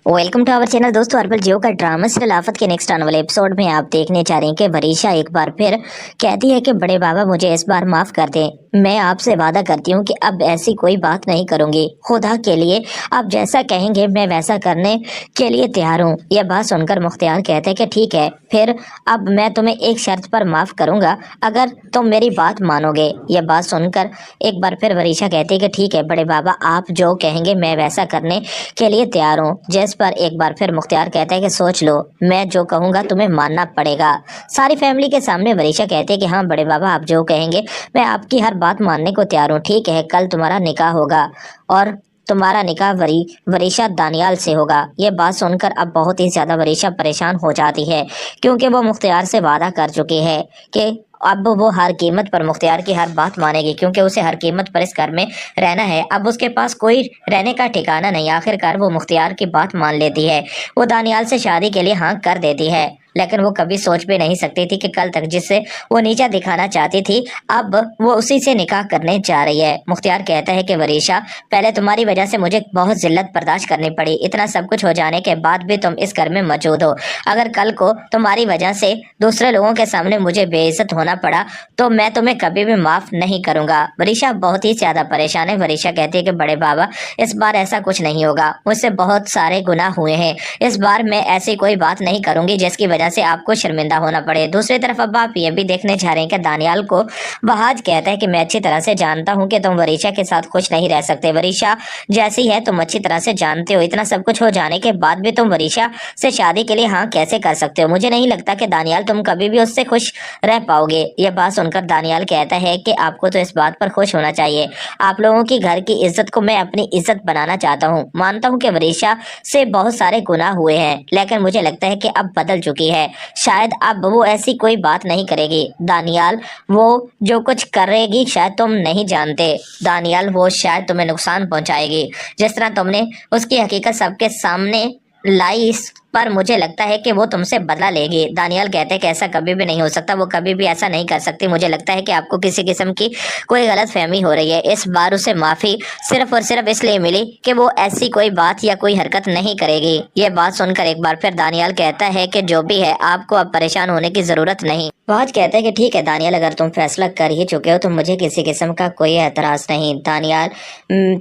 Welcome to our channel. दोस्तों अर्बल जियो का drama serial आफत के नेक्स्ट आने वाले एपिसोड में आप देखने जा रहे हैं कि वरीशा एक बार फिर कहती है कि बड़े बाबा मुझे इस बार माफ कर दें, मैं आपसे वादा करती हूँ कि अब ऐसी कोई बात नहीं करूंगी, खुदा के लिए आप जैसा कहेंगे मैं वैसा करने के लिए तैयार हूँ। यह बात सुनकर मुख्तियार कहते हैं कि ठीक है, फिर अब मैं तुम्हें एक शर्त पर माफ करूंगा अगर तुम मेरी बात मानोगे। यह बात सुनकर एक बार फिर वरीशा कहती है कि ठीक है बड़े बाबा, आप जो कहेंगे मैं वैसा करने के लिए तैयार हूँ। जिस पर एक बार फिर मुख्तियार कहता है कि सोच लो, मैं जो कहूँगा तुम्हें मानना पड़ेगा। सारी फैमिली के सामने वरीशा कहती है कि हाँ बड़े बाबा, आप जो कहेंगे मैं आपकी हर बात मानने को तैयार हूँ। ठीक है, कल तुम्हारा निकाह होगा और तुम्हारा निकाह वरीशा दानियाल से होगा। ये बात सुनकर अब बहुत ही ज्यादा वरीशा परेशान हो जाती है, क्योंकि वो मुख्तियार से वादा कर चुकी है कि अब वो हर कीमत पर मुख्तियार की हर बात मानेगी, क्योंकि उसे हर कीमत पर इस घर में रहना है। अब उसके पास कोई रहने का ठिकाना नहीं। आखिरकार वो मुख्तियार की बात मान लेती है, वो दानियाल से शादी के लिए हाँ कर देती है। लेकिन वो कभी सोच भी नहीं सकती थी कि कल तक जिससे वो नीचा दिखाना चाहती थी अब वो उसी से निकाह करने जा रही है। मुख्तियार कहता है कि वरीशा, पहले तुम्हारी वजह से मुझे बहुत जिल्लत बर्दाश्त करनी पड़ी, इतना सब कुछ हो जाने के बाद भी तुम इस घर में मौजूद हो। अगर कल को तुम्हारी वजह से दूसरे लोगों के सामने मुझे बेइज्जत होना पड़ा तो मैं तुम्हें कभी भी माफ नहीं करूंगा। वरीशा बहुत ही ज्यादा परेशान है। वरीशा कहती है कि बड़े बाबा, इस बार ऐसा कुछ नहीं होगा, मुझसे बहुत सारे गुनाह हुए हैं, इस बार मैं ऐसी कोई बात नहीं करूंगी जिसकी वजह से आपको शर्मिंदा होना पड़े। दूसरी तरफ अब आप ये भी देखने जा रहे हैं कि दानियाल को वहाज कहता है कि मैं अच्छी तरह से जानता हूं कि तुम वरीशा के साथ खुश नहीं रह सकते, वरीशा जैसी है तुम अच्छी तरह से जानते हो। इतना सब कुछ हो जाने के बाद भी तुम वरीशा से शादी के लिए हाँ कैसे कर सकते हो? मुझे नहीं लगता कि दानियाल तुम कभी भी उससे खुश रह पाओगे। यह बात सुनकर दानियाल कहता है कि आपको तो इस बात पर खुश होना चाहिए, आप लोगों की घर की इज्जत को मैं अपनी इज्जत बनाना चाहता हूँ। मानता हूँ कि वरीशा से बहुत सारे गुनाह हुए हैं, लेकिन मुझे लगता है कि अब बदल चुकी है, शायद अब वो ऐसी कोई बात नहीं करेगी। दानियाल, वो जो कुछ करेगी शायद तुम नहीं जानते। दानियाल, वो शायद तुम्हें नुकसान पहुंचाएगी, जिस तरह तुमने उसकी हकीकत सबके सामने लाई, इस पर मुझे लगता है कि वो तुमसे बदला लेगी। दानियाल कहते हैं कि ऐसा कभी भी नहीं हो सकता, वो कभी भी ऐसा नहीं कर सकती। मुझे लगता है कि आपको किसी किस्म की कोई गलत फहमी हो रही है। इस बार उसे माफी सिर्फ और सिर्फ इसलिए मिली कि वो ऐसी कोई बात या कोई हरकत नहीं करेगी। ये बात सुनकर एक बार फिर दानियाल कहता है कि जो भी है, आपको अब परेशान होने की जरूरत नहीं। वहाज कहता है कि ठीक है दानियाल, अगर तुम फैसला कर ही चुके हो तो मुझे किसी किस्म का कोई एतराज नहीं। दानियाल,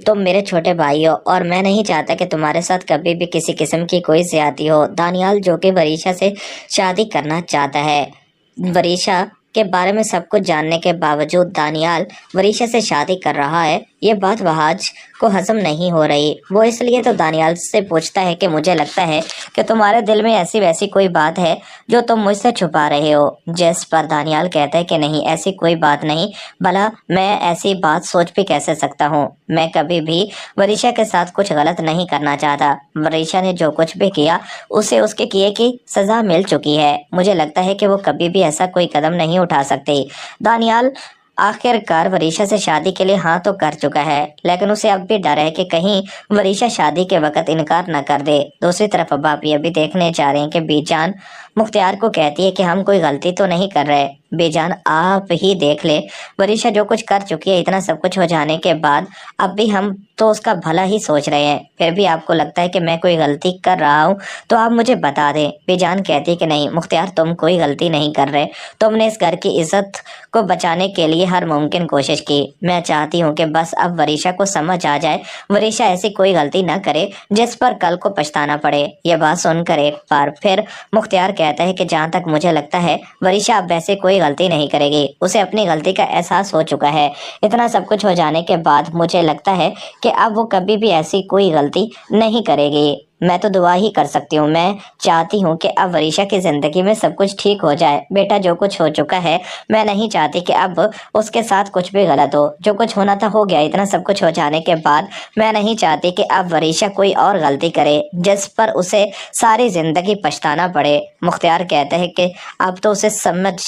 तुम मेरे छोटे भाई हो और मैं नहीं चाहता कि तुम्हारे साथ कभी भी किसी किस्म की कोई ज्यादती हो। दानियाल, जो कि वरीशा से शादी करना चाहता है, वरीशा के बारे में सब कुछ जानने के बावजूद दानियाल वरीशा से शादी कर रहा है, ये बात वहाज को हजम नहीं हो रही। वो इसलिए तो दानियाल से पूछता है कि मुझे लगता है कि तुम्हारे दिल में ऐसी वैसी कोई बात है जो तुम मुझसे छुपा रहे हो। जिस पर दानियाल कहता है कि नहीं, ऐसी कोई बात नहीं, भला मैं ऐसी बात सोच भी कैसे सकता हूँ? मैं कभी भी वरीशा के साथ कुछ गलत नहीं करना चाहता। वरीशा ने जो कुछ भी किया उसे उसके किए की सजा मिल चुकी है। मुझे लगता है कि वो कभी भी ऐसा कोई कदम नहीं उठा सकती। दानियाल आखिरकार वरीशा से शादी के लिए हाँ तो कर चुका है, लेकिन उसे अब भी डर है कि कहीं वरीशा शादी के वक्त इनकार न कर दे। दूसरी तरफ अब आप ये भी देखने जा रहे हैं कि बेजान मुख्तियार को कहती है कि हम कोई गलती तो नहीं कर रहे, बेजान आप ही देख ले, वरीशा जो कुछ कर चुकी है, इतना सब कुछ हो जाने के बाद अब भी हम तो उसका भला ही सोच रहे हैं, फिर भी आपको लगता है कि मैं कोई गलती कर रहा हूँ तो आप मुझे बता दें। बेजान कहती है कि नहीं मुख्तियार, तुम कोई गलती नहीं कर रहे, तुमने इस घर की इज्जत को बचाने के लिए हर मुमकिन कोशिश की। मैं चाहती हूँ कि बस अब वरीशा को समझ आ जाए, वरीशा ऐसी कोई गलती न करे जिस पर कल को पछताना पड़े। यह बात सुनकर एक बार फिर मुख्तियार कहता है कि जहाँ तक मुझे लगता है वरीशा अब वैसे कोई गलती नहीं करेगी, उसे अपनी गलती का एहसास हो चुका है। इतना सब कुछ हो जाने के बाद मुझे लगता है कि अब वो कभी भी ऐसी कोई गलती नहीं करेगी। मैं तो दुआ ही कर सकती हूँ। मैं चाहती हूँ कि अब वरीशा की जिंदगी में सब कुछ ठीक हो जाए। बेटा, जो कुछ हो चुका है, मैं नहीं चाहती कि अब उसके साथ कुछ भी गलत हो। जो कुछ होना था हो गया। इतना सब कुछ हो जाने के बाद मैं नहीं चाहती कि अब वरीशा कोई और गलती करे जिस पर उसे सारी जिंदगी पछताना पड़े। मुख्तियार कहते हैं कि अब तो उसे समझ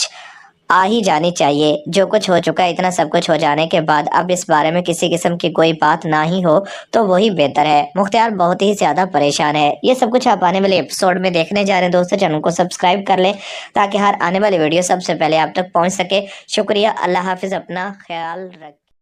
आ ही जानी चाहिए, जो कुछ हो चुका है, इतना सब कुछ हो जाने के बाद अब इस बारे में किसी किस्म की कोई बात ना ही हो तो वही बेहतर है। मुख्तियार बहुत ही ज्यादा परेशान है। ये सब कुछ आप आने वाले एपिसोड में देखने जा रहे हैं। दोस्तों, चैनल को सब्सक्राइब कर लें ताकि हर आने वाली वीडियो सबसे पहले आप तक पहुंच सके। शुक्रिया, अल्लाह हाफिज, अपना ख्याल रख।